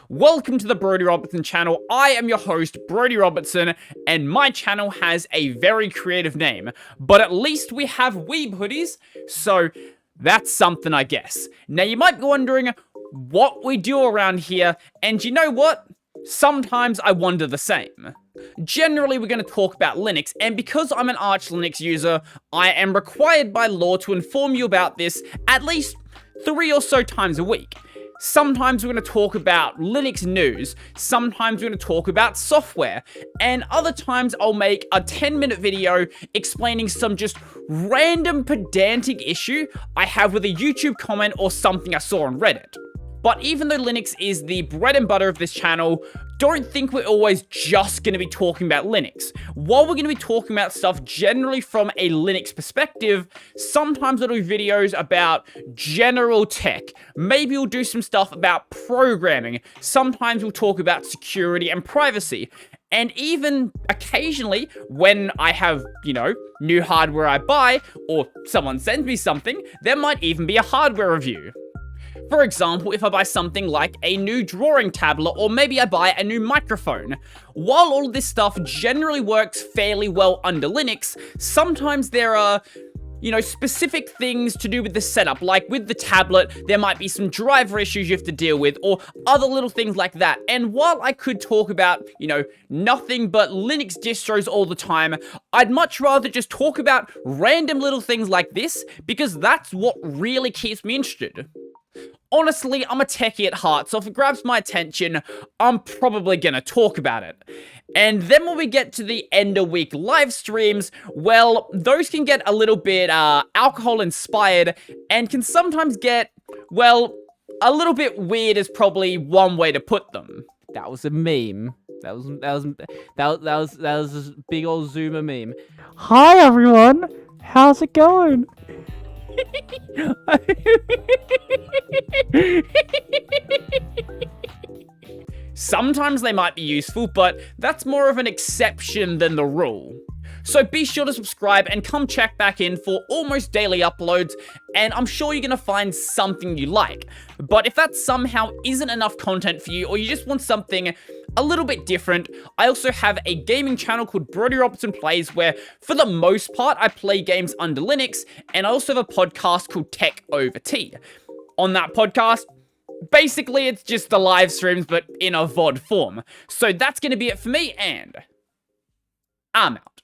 Welcome to the Brodie Robertson channel. I am your host, Brodie Robertson, and my channel has a very creative name, but at least we have weeb hoodies, so that's something, I guess. Now, you might be wondering what we do around here, and you know what? Sometimes I wonder the same. Generally, we're going to talk about Linux, and because I'm an Arch Linux user, I am required by law to inform you about this at least 3 or so times a week. Sometimes we're going to talk about Linux news, sometimes we're going to talk about software, and other times I'll make a 10-minute video explaining some just random pedantic issue I have with a YouTube comment or something I saw on Reddit. But even though Linux is the bread and butter of this channel, don't think we're always just going to be talking about Linux. While we're going to be talking about stuff generally from a Linux perspective, sometimes I'll do videos about general tech. Maybe we'll do some stuff about programming. Sometimes we'll talk about security and privacy. And even occasionally, when I have, new hardware I buy, or someone sends me something, there might even be a hardware review. For example, if I buy something like a new drawing tablet, or maybe I buy a new microphone. While all of this stuff generally works fairly well under Linux, sometimes there are, specific things to do with the setup. Like with the tablet, there might be some driver issues you have to deal with, or other little things like that. And while I could talk about, nothing but Linux distros all the time, I'd much rather just talk about random little things like this, because that's what really keeps me interested. Honestly, I'm a techie at heart, so if it grabs my attention, I'm probably gonna talk about it. And then when we get to the end of week live streams, well, those can get a little bit alcohol inspired and can sometimes get, well, a little bit weird is probably one way to put them. That was a meme. That was a big old Zoomer meme. Hi everyone, how's it going? Sometimes they might be useful, but that's more of an exception than the rule. So be sure to subscribe and come check back in for almost daily uploads, and I'm sure you're gonna find something you like. But if that somehow isn't enough content for you, or you just want something a little bit different, I also have a gaming channel called Brodie Robertson Plays, where for the most part I play games under Linux, and I also have a podcast called Tech Over Tea. On that podcast, basically it's just the live streams but in a VOD form. So that's gonna be it for me, and I'm out.